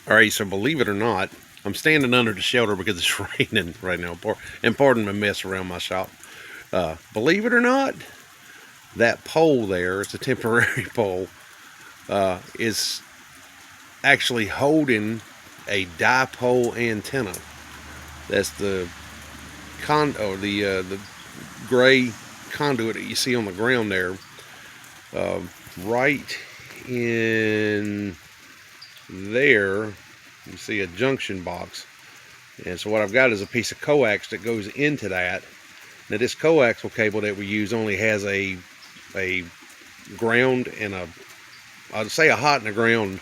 All right, so believe it or not, I'm standing under the shelter because it's raining right now. And pardon my mess around my shop. Believe it or not, that pole there, it's a temporary pole, is actually holding a dipole antenna. That's the the gray conduit that you see on the ground there, uh, right in there. You see a junction box, and so what I've got is a piece of coax that goes into that. Now this coaxial cable that we use only has a ground and I'd say a hot and a ground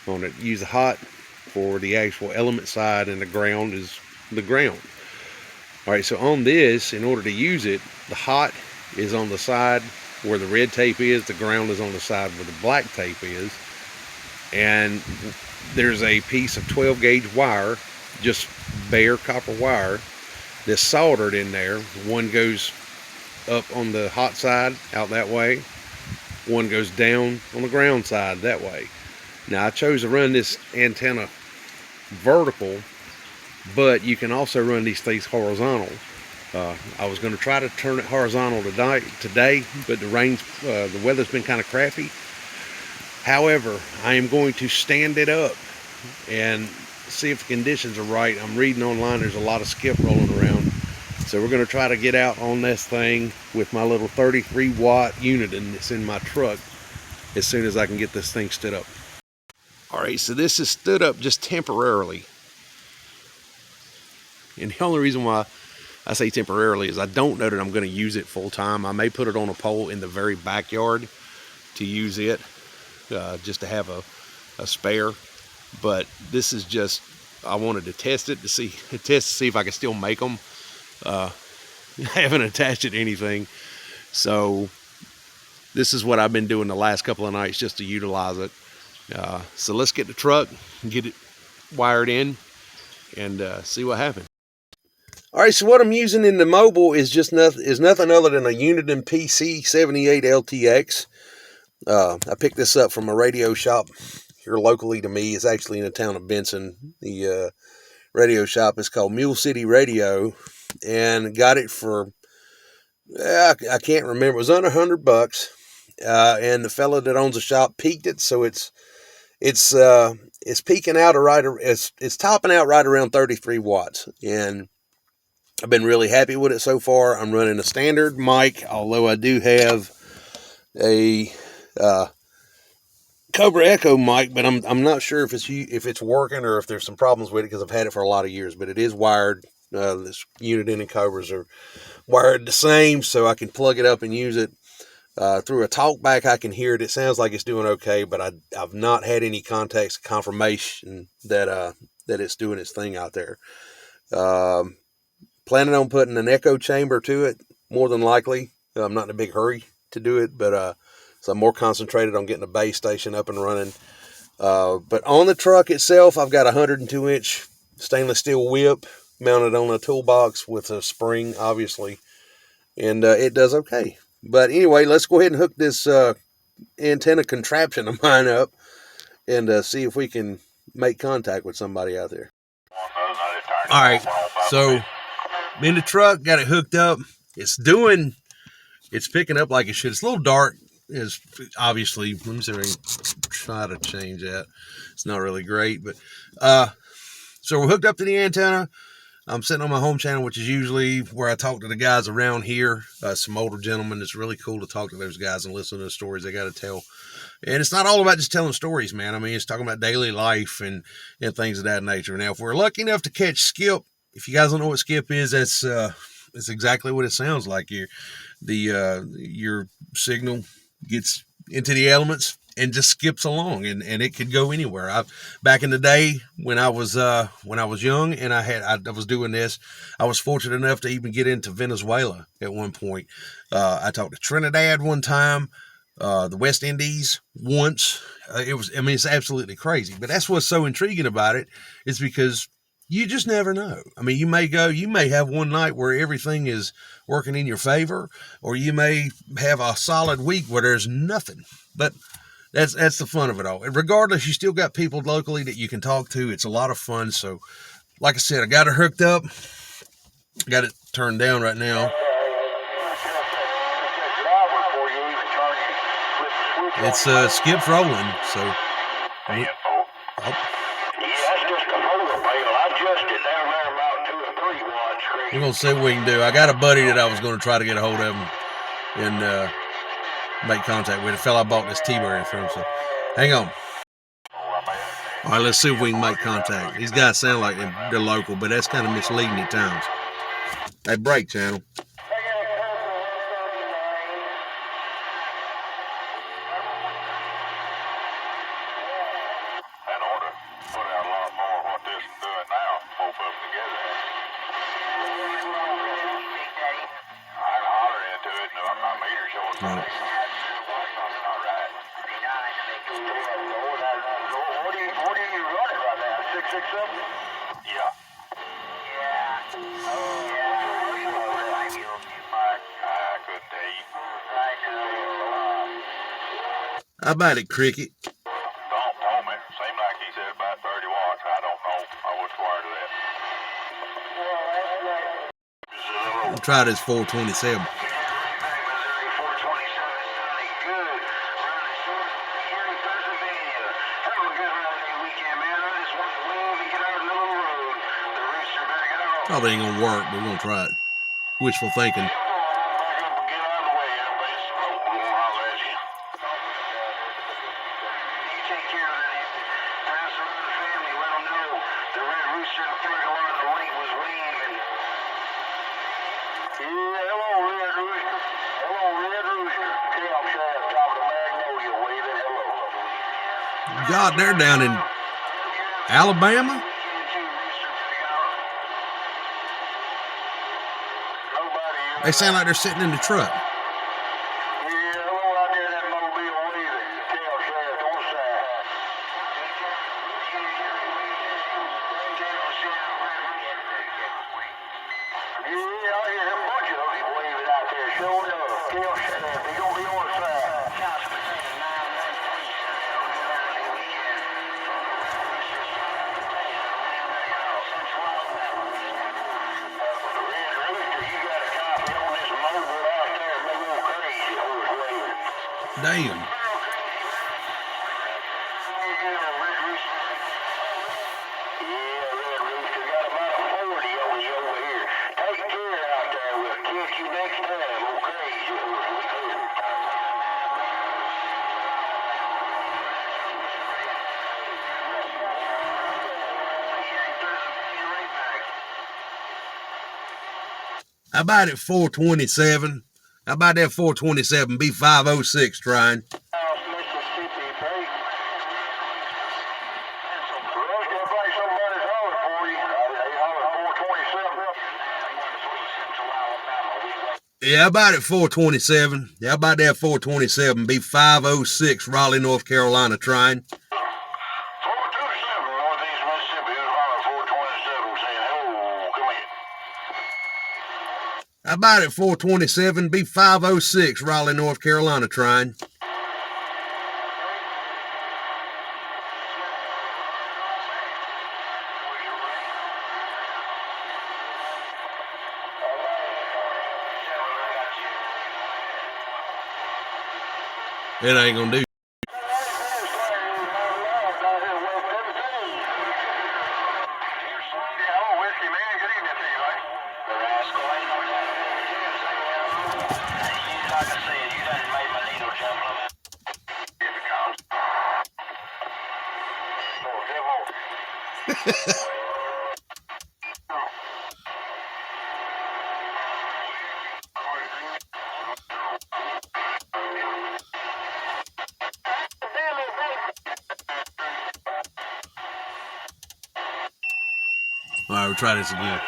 on it. Use the hot for the actual element side, and the ground is the ground. All right, so on this, in order to use it, the hot is on the side where the red tape is, the ground is on the side where the black tape is, and there's a piece of 12 gauge wire, just bare copper wire, that's soldered in there. One goes up on the hot side out that way, one goes down on the ground side that way. Now I chose to run this antenna vertical, but you can also run these things horizontal. I was going to try to turn it horizontal today, but the weather's been kind of crappy. However, I am going to stand it up and see if the conditions are right. I'm reading online there's a lot of skip rolling around, so we're going to try to get out on this thing with my little 33 watt unit that's in my truck as soon as I can get this thing stood up. All right, so this is stood up just temporarily. And the only reason why I say temporarily is I don't know that I'm going to use it full time. I may put it on a pole in the very backyard to use it, just to have a spare. But this is just, I wanted to test it to see if I can still make them. I haven't attached it to anything. So this is what I've been doing the last couple of nights just to utilize it. So let's get the truck and get it wired in and see what happens. All right, so what I'm using in the mobile is nothing other than a Uniden PC78 LTX. I picked this up from a radio shop here locally to me. It's actually in the town of Benson. The radio shop is called Mule City Radio, and got it for I can't remember. It was under $100, and the fella that owns the shop peaked it, so it's peaking out it's topping out right around 33 watts, and I've been really happy with it so far. I'm running a standard mic, although I do have a Cobra Echo mic, but I'm not sure if it's working or if there's some problems with it, because I've had it for a lot of years. But it is wired. This Uniden and Cobras are wired the same, so I can plug it up and use it. Through a talkback, I can hear it. It sounds like it's doing okay, but I've not had any confirmation that it's doing its thing out there. Planning on putting an echo chamber to it, more than likely. I'm not in a big hurry to do it, but so I'm more concentrated on getting a base station up and running. But on the truck itself, I've got a 102-inch stainless steel whip mounted on a toolbox with a spring, obviously, and it does okay. But anyway, let's go ahead and hook this antenna contraption of mine up and see if we can make contact with somebody out there. All right, so I'm in the truck, got it hooked up. It's picking up like it should. It's a little dark. Is obviously, let me see if I can try to change that. It's not really great, but so we're hooked up to the antenna. I'm sitting on my home channel, which is usually where I talk to the guys around here. Some older gentlemen. It's really cool to talk to those guys and listen to the stories they got to tell. And it's not all about just telling stories, man. I mean, it's talking about daily life and things of that nature. Now, if we're lucky enough to catch skip, if you guys don't know what skip is, that's exactly what it sounds like. Your signal gets into the elements and just skips along, and it could go anywhere. Back in the day when I was young and I was doing this, I was fortunate enough to even get into Venezuela at one point. I talked to Trinidad one time, the West Indies once. It's absolutely crazy, but that's what's so intriguing about it, is because you just never know. I mean, you may have one night where everything is working in your favor, or you may have a solid week where there's nothing. But that's the fun of it all. And regardless, you still got people locally that you can talk to. It's a lot of fun. So, like I said, I got it hooked up. Got it turned down right now. It's skips rolling. So. We're going to see what we can do. I got a buddy that I was going to try to get a hold of him and make contact with. A fellow I bought this T-Bird from. So hang on. All right, let's see if we can make contact. These guys sound like they're local, but that's kind of misleading at times. Hey, break channel. Right. What are you running right now? 667? Yeah. How about it, Cricket? Don't tell me. Seemed like he said about 30 watts. I don't know. I was wired to that. I'll try this 427. Probably ain't gonna work, but we're gonna try it. Wishful thinking. God, they're down in Alabama? They sound like they're sitting in the truck. Damn. How about it 427? How about that 427 B506 trying? Yeah, how about it 427? Yeah, how about that 427 B506 Raleigh, North Carolina trying? How about it 427 B506 Raleigh, North Carolina trying? It ain't gonna do. All right, we'll try this again.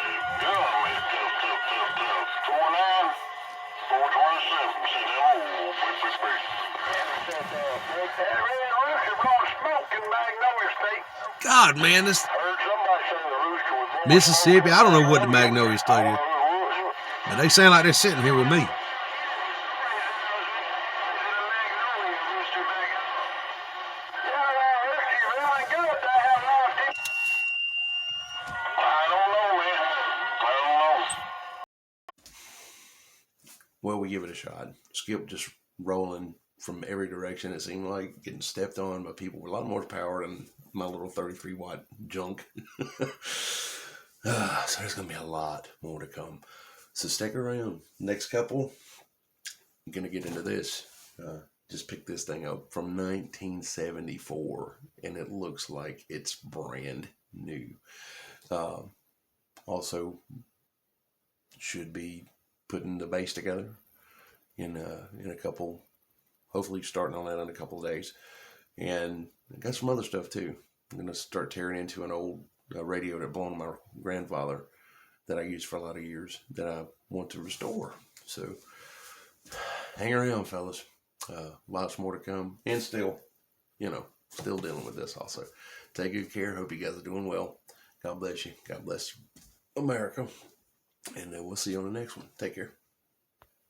God, man, this Mississippi, I don't know what the Magnolia State is, but they sound like they're sitting here with me. well, we give it a shot. Skip just rolling from every direction. It seemed like getting stepped on by people with a lot more power than my little 33-watt junk. So there's going to be a lot more to come. So stick around. Next couple, I'm going to get into this. Just picked this thing up from 1974, and it looks like it's brand new. Also, should be putting the base together in a couple, hopefully starting on that in a couple of days. And I got some other stuff too. I'm going to start tearing into an old radio that belonged to my grandfather that I used for a lot of years that I want to restore. So hang around, fellas. Lots more to come. And still, still dealing with this also. Take good care. Hope you guys are doing well. God bless you. God bless America. And we'll see you on the next one. Take care.